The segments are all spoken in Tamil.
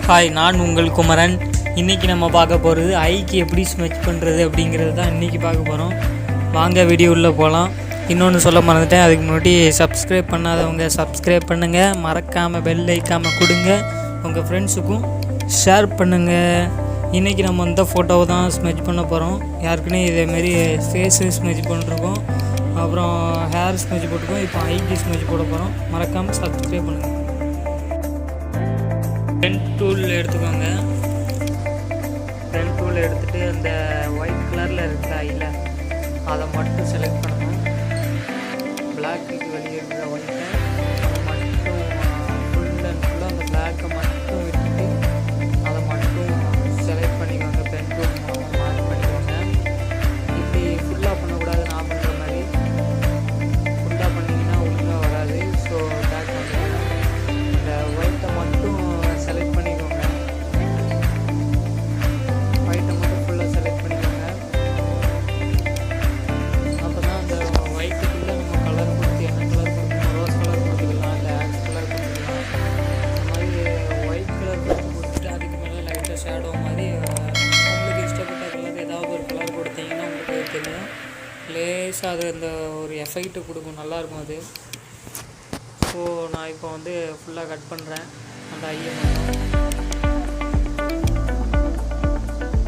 ஹாய், நான் உங்கள் குமரன். இன்றைக்கி நம்ம பார்க்க போகிறது ஐக்கு எப்படி ஸ்மெச் பண்ணுறது அப்படிங்கிறது தான் இன்றைக்கி பார்க்க போகிறோம். வாங்க வீடியோ உள்ளே போகலாம். இன்னொன்று சொல்ல மறந்துட்டேன், அதுக்கு முன்னாடி சப்ஸ்கிரைப் பண்ணாதவங்க சப்ஸ்கிரைப் பண்ணுங்கள், மறக்காமல் பெல் ஐக்காமல் கொடுங்க, உங்கள் ஃப்ரெண்ட்ஸுக்கும் ஷேர் பண்ணுங்கள். இன்றைக்கி நம்ம இந்த ஃபோட்டோவை தான் ஸ்மெச் பண்ண போகிறோம். யாருக்குன்னே இதேமாரி ஃபேஸு ஸ்மெச் பண்ணிருக்கோம், அப்புறம் ஹேர் ஸ்மெச் போட்டுருக்கோம். இப்போ ஐக்கு ஸ்மெச் போட போகிறோம். மறக்காமல் சப்ஸ்கிரைப் பண்ணுங்கள். பென் டூல் எடுத்துக்கோங்க. பென் டூல் எடுத்துகிட்டு அந்த ஒயிட் கலரில் இருக்கிற ஐயில் அதை மட்டும் செலக்ட் பண்ணணும். பிளாக்குக்கு வெளியே இருக்கிற ஒயிட்டை மட்டும் ஃபுல் அண்ட் ஃபுல்லாக அந்த பிளாக்கை மட்டும் விட்டுட்டு அதை மட்டும் செலக்ட் பண்ணிக்கோங்க. பென் டூல் மூலமாக மார்க் பண்ணிக்கோங்க. இப்படி ஃபுல்லாக பண்ணக்கூடாது, நான் பண்ணுற மாதிரி. ஃபுல்லாக பண்ணிங்கன்னா ஒழுங்காக வராது. ஸோ பேக் வந்து இந்த ஒயிட்டை மட்டும் செலக்ட் பண்ணிக்கோங்க. ஒயிட்டை மட்டும் ஃபுல்லாக செலக்ட் பண்ணிக்கோங்க. அப்போ தான் அந்த ஒயிட்டுக்குள்ளே நம்ம கலர் கொடுத்து என்ன கலர் கொடுக்கணும், ரோஸ் கலர் கொடுத்துக்கலாம், இல்லை ஆக்ஸ் கலர் கொடுத்துக்கலாம். அந்த மாதிரி ஒயிட் கலர் கொடுத்துட்டு அதுக்கு மேலே லைட்டாக ஷேடோ மாதிரி உங்களுக்கு இஷ்டப்பட்ட கலர் ஏதாவது ஒரு கலர் கொடுத்தீங்கன்னா உங்களுக்கு தெரியும். லேஸாக அது அந்த ஒரு எஃபெக்ட்டு கொடுக்கும், நல்லாயிருக்கும் அது. ஸோ நான் இப்போ வந்து ஃபுல்லாக கட் பண்ணுறேன் அந்த ஐயை மட்டும்.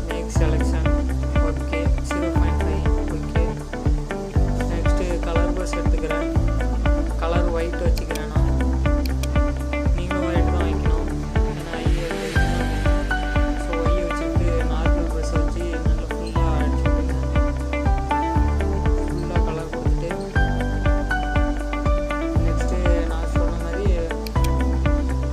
Make selection, okay. 0.5, okay. Next colour brush எடுத்துக்கிறேன். கலர் ஒயிட் வச்சுக்கிறேன் நான். நீங்களும் ஒயிட் தான் வைக்கணும், ஏன்னா ஐயை வைக்கணும். ஸோ ஐயை வச்சுட்டு நார்மல் ப்ரஷ் வச்சு நல்லா ஃபுல்லாக அடிச்சுட்டு ஃபுல்லாக கலர் கொடுத்துட்டு நெக்ஸ்ட்டு நான் சொன்ன மாதிரி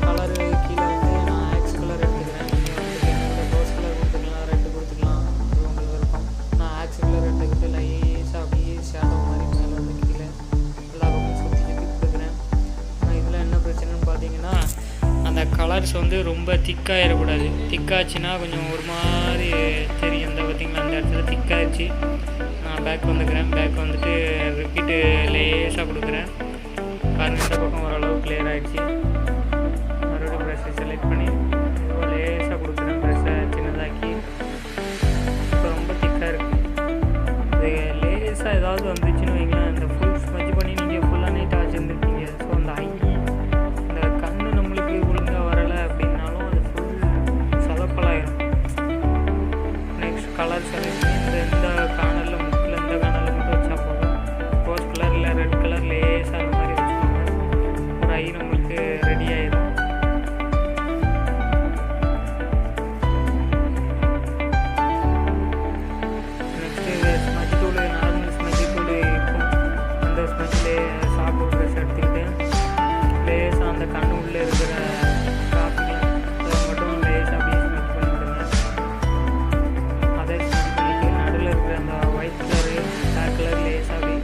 கலரு கீழே வந்து நான் ஆக்ஸ் கலர் எடுத்துக்கிறேன். நீங்கள் வந்து ரோஸ் கலர் கொடுத்துக்கலாம், ரெட்டு கொடுத்துக்கலாம், அது உங்களுக்கு விருப்பம். நான் ஆக்ஸ் கலர் எடுத்துக்கிட்டு லைஸாக அப்படியே ஷேடோ மாதிரி மேலே வந்து கீழே எல்லா பக்கமும் சுற்றி சுற்றி கொடுக்குறேன். ஆனால் இதில் என்ன பிரச்சனைன்னு பார்த்தீங்கன்னா, அந்த கலர்ஸ் வந்து ரொம்ப திக்காகிடக்கூடாது. திக்காச்சுன்னா கொஞ்சம் ஒரு மாதிரி தெரியும். இந்த பார்த்திங்களா, அந்த இடத்துல திக்காகிடுச்சு. நான் பேக் வந்துக்கிறேன். பேக் வந்துட்டு ரிப்பீட்டு லேஸாக கொடுக்குறேன். பாருங்கள், இந்த பக்கம் ஓரளவு கிளியர் ஆகிடுச்சு. மறுபடியும் ப்ரெஷ்ஷை செலக்ட் பண்ணி ரொம்ப லேஸாக கொடுக்குறேன். ப்ரெஷ்ஷை சின்னதாக்கி. இப்போ ரொம்ப திக்காக இருக்குது. இது லேஸாக ஏதாவது வந்துச்சுன்னு வைங்களேன், இந்த ஃபுல் ஸ்மெச் பண்ணி நீங்கள் ஃபுல்லாக நீட்டாக வச்சுருந்துருக்கீங்க. ஸோ அந்த ஐ இந்த கண்ணு நம்மளுக்கு ஒழுங்காக வரலை அப்படின்னாலும் அது ஃபுல் சொதப்பலாயிடும். நெக்ஸ்ட் கலர் செலக்ட் பண்ணி இந்த கார்னரில் முக்கில் இந்த கார்னரில் மட்டும் வச்சா போதும். ரோஸ் கலர் இல்லை ரெட் கலர் லேஸாக அந்த மாதிரி வச்சுக்கோங்க. ஒரு ஐ நம்மளுக்கு ரெடி ஆயிடும். நெக்ஸ்ட்டு ஸ்மெச் தூள், நார்மல் ஸ்மெச் தூள் இருக்கும். அந்த ஸ்மெச்சிலே சாப்பிட்டு ப்ரெஷ் எடுத்துக்கிட்டு லேஸாக அந்த கண்ணு உள்ளே இருக்கிற காஃபிகள் அதை மட்டும் லேஸாக அப்படியே ஸ்மெச் பண்ணி விடுங்க. அதை ஸ்மெச் பண்ணிட்டு நடுவில் இருக்கிற அந்த ஒயிட் கலரு பிளாக் கலர் லேஸாக அப்படி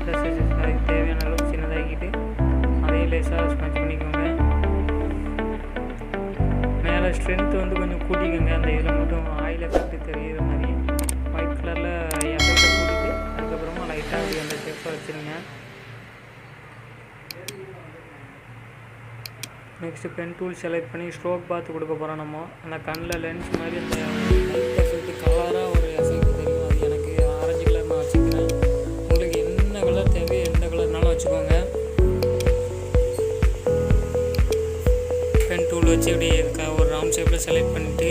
ப்ரெஷ் அதுக்கு தேவையான அளவுக்கு சின்னதாக்கிட்டு அதையும் லேஸாக ஸ்மெச் பண்ணிக்கோங்க. மேலே ஸ்ட்ரென்த்து வந்து கொஞ்சம் கூட்டிக்கோங்க. அந்த இதில் மட்டும் ஆயில் எஃபெக்ட் தெரிகிற மாதிரி ஒயிட் கலரில் எஃபெக்டை கூட்டிட்டு அதுக்கப்புறமா லைட்டாக அப்படி அந்த ஷேப்பை வச்சுருங்க. நெக்ஸ்ட்டு பென் டூல் செலக்ட் பண்ணி ஸ்ட்ரோக் பார்த்து கொடுக்க போகிறோம். நம்ம அந்த கண்ணில் லென்ஸ் மாதிரி அந்த லைட் எஃபெக்ட் கலராக ஒரு எஃபெக்ட் தெரியும். அது எனக்கு ஆரஞ்சு கலர் நான் வச்சுக்கிறேன். உங்களுக்கு என்ன கலர் தேவையோ எந்த கலர்னாலும் வச்சுக்கோங்க. பென் டூல் வச்சு இப்படி இருக்க ஒரு ரவுண்ட் ஷேப்பில் செலக்ட் பண்ணிவிட்டு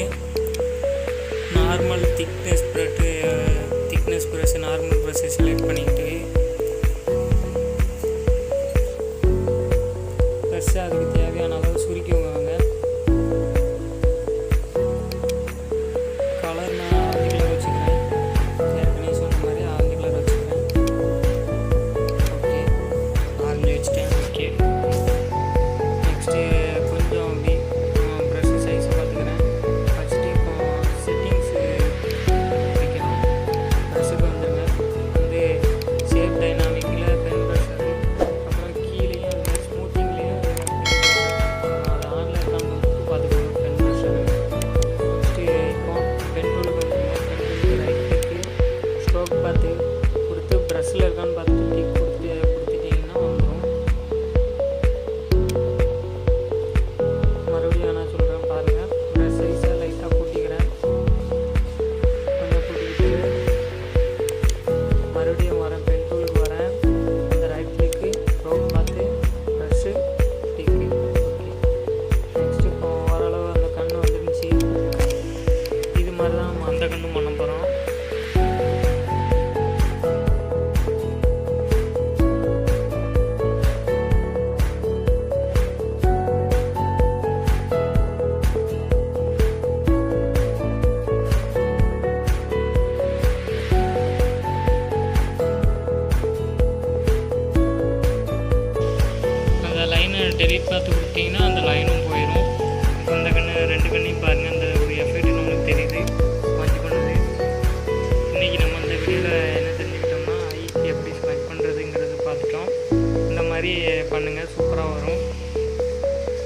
நார்மல் திக்னஸ் ப்ரெஷ்ஷு நார்மல் ப்ரெஷ்ஷை செலக்ட் பண்ணிக்கிட்டு ப்ரெஷ்ஷை அதுக்கு தேவையான அளவு சுருக்கிக்கோங்க. கலர் நான் ஆரஞ்சு கலர் வச்சுக்கிறேன். ஏற்கனவே சொன்ன மாதிரி ஆரஞ்சு கலர் வச்சுக்கிறேன். ஓகே, ஆரஞ்சு வச்சுட்டேன். ஓகே. நெக்ஸ்ட்டு கொஞ்சம் அப்படி ப்ரெஷ்ஷு சைஸை பார்த்துக்கிறேன். ஃபஸ்ட்டு இப்போ செட்டிங்ஸு வைக்கணும். ப்ரெஷ்ஷுக்கு வந்துடுங்க. வந்து அந்த கண்ணும் பண்ண போகிறோம். டெலிட் பார்த்து கொடுத்தீங்கன்னா அந்த லைனும் போயிடும். அந்த கண்ணு 2 கண்ணையும் பாருங்கள், அந்த ஒரு எஃபெக்ட் நம்மளுக்கு தெரியுது ஸ்மட்ச் பண்ணுறது. இன்றைக்கி நம்ம அந்த வீடியோவில் என்ன தெரிஞ்சுக்கிட்டோம்னா ஐக்கு எப்படி ஸ்மட்ச் பண்ணுறதுங்கிறது பார்த்துட்டோம். இந்த மாதிரி பண்ணுங்கள், சூப்பராக வரும்.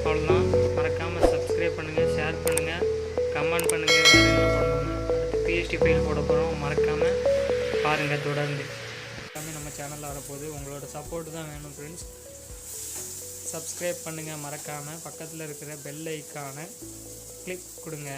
அவ்வளோதான். மறக்காமல் சப்ஸ்கிரைப் பண்ணுங்கள், ஷேர் பண்ணுங்கள், கமெண்ட் பண்ணுங்கள். வேறு என்ன பண்ணணும், அடுத்து பிஎஸ்டி ஃபைல் போட போகிறோம். மறக்காமல் பாருங்கள் தொடர்ந்து. எல்லாமே நம்ம சேனலில் வரப்போகுது. உங்களோட சப்போர்ட் தான் வேணும் ஃப்ரெண்ட்ஸ். சப்ஸ்கிரைப் பண்ணுங்கள் மறக்காமல். பக்கத்தில் இருக்கிற பெல் ஐக்கானை கிளிக் கொடுங்க.